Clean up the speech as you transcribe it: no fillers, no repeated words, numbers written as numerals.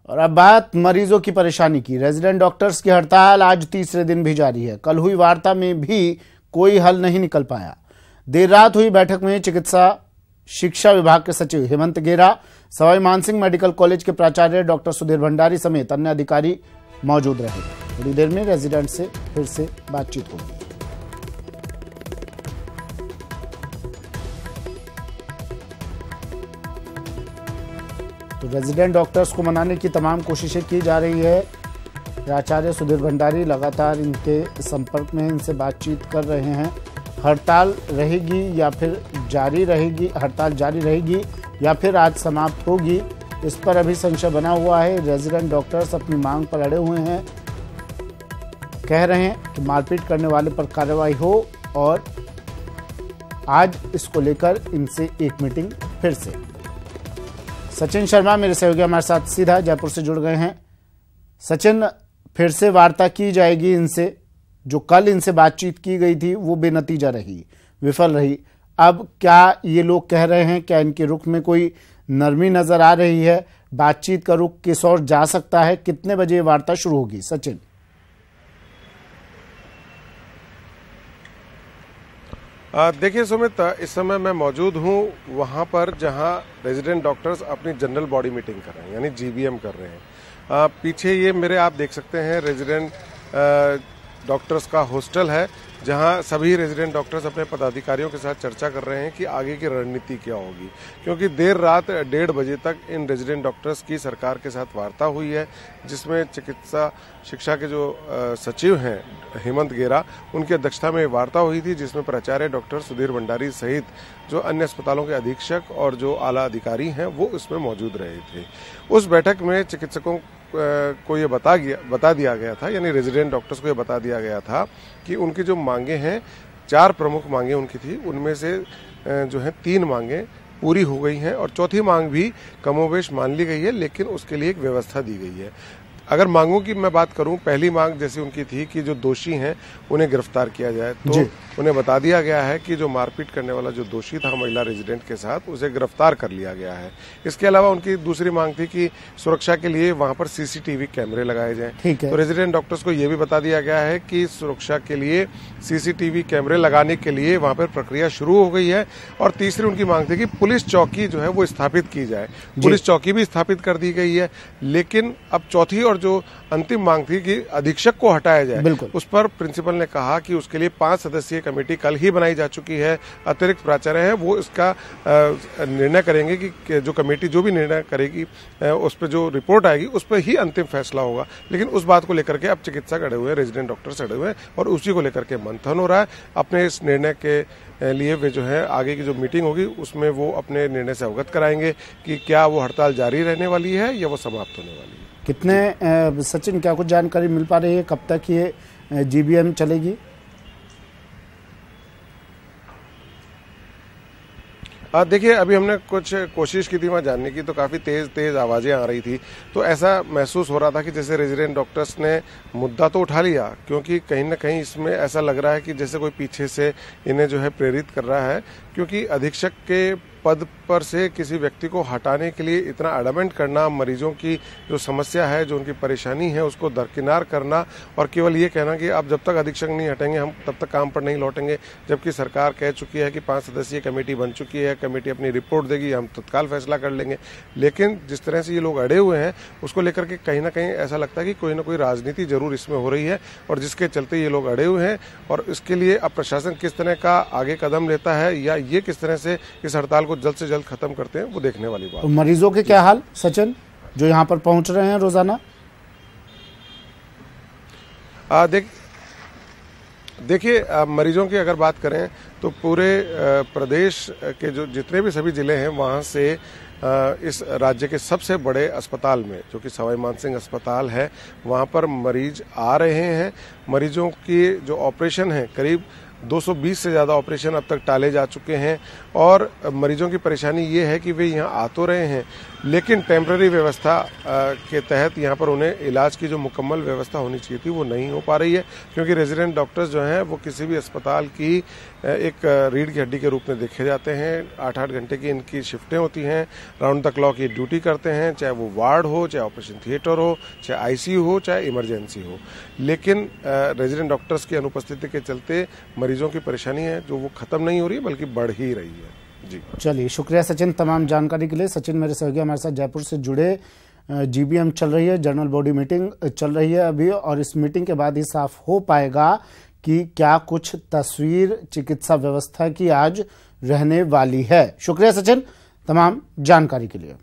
और अब बात मरीजों की परेशानी की। रेजिडेंट डॉक्टर्स की हड़ताल आज तीसरे दिन भी जारी है। कल हुई वार्ता में भी कोई हल नहीं निकल पाया। देर रात हुई बैठक में चिकित्सा शिक्षा विभाग के सचिव हेमंत गेरा, सवाई मानसिंह मेडिकल कॉलेज के प्राचार्य डॉक्टर सुधीर भंडारी समेत अन्य अधिकारी मौजूद रहे। थोड़ी देर में रेजिडेंट से फिर से बातचीत होगी। तो रेजिडेंट डॉक्टर्स को मनाने की तमाम कोशिशें की जा रही है। प्राचार्य सुधीर भंडारी लगातार इनके संपर्क में, इनसे बातचीत कर रहे हैं। हड़ताल रहेगी या फिर जारी रहेगी, हड़ताल जारी रहेगी या फिर आज समाप्त होगी, इस पर अभी संशय बना हुआ है। रेजिडेंट डॉक्टर्स अपनी मांग पर अड़े हुए हैं, कह रहे हैं कि मारपीट करने वाले पर कार्रवाई हो और आज इसको लेकर इनसे एक मीटिंग फिर से। सचिन शर्मा मेरे सहयोगी हमारे साथ सीधा जयपुर से जुड़ गए हैं। सचिन, फिर से वार्ता की जाएगी इनसे? जो कल इनसे बातचीत की गई थी वो बेनतीजा रही, विफल रही। अब क्या ये लोग कह रहे हैं, क्या इनके रुख में कोई नरमी नजर आ रही है? बातचीत का रुख किस ओर जा सकता है? कितने बजे वार्ता शुरू होगी? सचिन, देखिए सुमित, इस समय मैं मौजूद हूं वहां पर जहां रेजिडेंट डॉक्टर्स अपनी जनरल बॉडी मीटिंग कर रहे हैं, यानी जीबीएम कर रहे हैं। पीछे ये मेरे आप देख सकते हैं रेजिडेंट डॉक्टर्स का हॉस्टल है, जहां सभी रेजिडेंट डॉक्टर्स अपने पदाधिकारियों के साथ चर्चा कर रहे हैं कि आगे की रणनीति क्या होगी, क्योंकि देर रात 1:30 बजे तक इन रेजिडेंट डॉक्टर्स की सरकार के साथ वार्ता हुई है, जिसमें चिकित्सा शिक्षा के जो सचिव हैं हेमंत गेरा, उनकी अध्यक्षता में वार्ता हुई थी, जिसमें प्राचार्य डॉक्टर सुधीर भंडारी सहित जो अन्य अस्पतालों के अधीक्षक और जो आला अधिकारी हैं वो उसमें मौजूद रहे थे। उस बैठक में चिकित्सकों को ये बता दिया गया था, यानी रेजिडेंट डॉक्टर्स को ये बता दिया गया था कि उनकी जो मांगे हैं, 4 प्रमुख मांगे उनकी थी, उनमें से जो है 3 मांगे पूरी हो गई हैं और चौथी मांग भी कमोबेश मान ली गई है, लेकिन उसके लिए एक व्यवस्था दी गई है। अगर मांगों की मैं बात करूं, पहली मांग जैसी उनकी थी कि जो दोषी हैं उन्हें गिरफ्तार किया जाए, तो उन्हें बता दिया गया है कि जो मारपीट करने वाला जो दोषी था महिला रेजिडेंट के साथ, उसे गिरफ्तार कर लिया गया है। इसके अलावा उनकी दूसरी मांग थी कि सुरक्षा के लिए वहां पर सीसीटीवी कैमरे लगाए जाएं। तो रेजिडेंट डॉक्टर्स को यह भी बता दिया गया है कि सुरक्षा के लिए सीसीटीवी कैमरे लगाने के लिए वहां पर प्रक्रिया शुरू हो गई है। और तीसरी उनकी मांग थी कि पुलिस चौकी जो है वो स्थापित की जाए। पुलिस चौकी भी स्थापित कर दी गई है, लेकिन अब चौथी और जो अंतिम मांग थी कि अधीक्षक को हटाया जाए, उस पर प्रिंसिपल ने कहा कि उसके लिए 5 सदस्यीय कमेटी कल ही बनाई जा चुकी है। अतिरिक्त प्राचार्य है वो इसका निर्णय करेंगे कि जो कमेटी जो भी निर्णय करेगी उस पर जो रिपोर्ट आएगी उस पर ही अंतिम फैसला होगा। लेकिन उस बात को लेकर के अब चिकित्सक अड़े हुए हैं, रेजिडेंट डॉक्टर्स अड़े हुए हैं और उसी को लेकर के मंथन हो रहा है। अपने इस निर्णय के लिए वे जो है आगे की जो मीटिंग होगी उसमें वो अपने निर्णय से अवगत कराएंगे कि क्या वो हड़ताल जारी रहने वाली है या वो समाप्त होने वाली है। कितने सचिन, क्या कुछ जानकारी मिल पा रही है, कब तक ये जीबीएम चलेगी? देखिए, अभी हमने कुछ कोशिश की थी वहाँ जानने की, तो काफ़ी तेज़ आवाज़ें आ रही थी, तो ऐसा महसूस हो रहा था कि जैसे रेजिडेंट डॉक्टर्स ने मुद्दा तो उठा लिया, क्योंकि कहीं ना कहीं इसमें ऐसा लग रहा है कि जैसे कोई पीछे से इन्हें जो है प्रेरित कर रहा है, क्योंकि अधीक्षक के पद पर से किसी व्यक्ति को हटाने के लिए इतना एडमेंट करना, मरीजों की जो समस्या है, जो उनकी परेशानी है, उसको दरकिनार करना और केवल ये कहना कि आप जब तक अधीक्षक नहीं हटेंगे हम तब तक काम पर नहीं लौटेंगे, जबकि सरकार कह चुकी है कि 5 सदस्यीय कमेटी बन चुकी है, कमेटी अपनी रिपोर्ट देगी, हम तत्काल फैसला कर लेंगे। लेकिन जिस तरह से ये लोग अड़े हुए हैं उसको लेकर के कहीं ना कहीं ऐसा लगता है कि कोई ना कोई राजनीति जरूर इसमें हो रही है और जिसके चलते ये लोग अड़े हुए हैं। और इसके लिए अब प्रशासन किस तरह का आगे कदम लेता है या ये किस तरह से इस हड़ताल को जल्द से जल्द खत्म करते हैं, वो देखने वाली बात। मरीजों के क्या हाल सचिन, जो यहाँ पर पहुंच रहे हैं रोजाना? देखिए, मरीजों की अगर बात करें तो पूरे प्रदेश के जो जितने भी सभी जिले हैं वहाँ से इस राज्य के सबसे बड़े अस्पताल में, जो कि सवाई मानसिंह अस्पताल है, वहाँ पर मरीज आ रहे हैं। मरीजों की जो ऑपरेशन है, करीब 220 से ज़्यादा ऑपरेशन अब तक टाले जा चुके हैं और मरीजों की परेशानी ये है कि वे यहाँ आ तो रहे हैं लेकिन टेम्पररी व्यवस्था के तहत यहाँ पर उन्हें इलाज की जो मुकम्मल व्यवस्था होनी चाहिए थी वो नहीं हो पा रही है, क्योंकि रेजिडेंट डॉक्टर्स जो हैं वो किसी भी अस्पताल की एक रीढ़ की हड्डी के रूप में देखे जाते हैं। 8-8 घंटे की इनकी शिफ्टें होती हैं, राउंड द क्लॉक ये ड्यूटी करते हैं, चाहे वो वार्ड हो, चाहे ऑपरेशन थिएटर हो, चाहे आईसीयू हो, चाहे इमरजेंसी हो। लेकिन रेजिडेंट डॉक्टर्स की अनुपस्थिति के चलते मरीजों की परेशानी है जो वो खत्म नहीं हो रही है बल्कि बढ़ ही रही है। जी चलिए, शुक्रिया सचिन तमाम जानकारी के लिए। सचिन मेरे सहयोगी हमारे साथ जयपुर से जुड़े। जीबीएम चल रही है, जनरल बॉडी मीटिंग चल रही है अभी, और इस मीटिंग के बाद ही साफ हो पाएगा कि क्या कुछ तस्वीर चिकित्सा व्यवस्था की आज रहने वाली है। शुक्रिया सचिन तमाम जानकारी के लिए।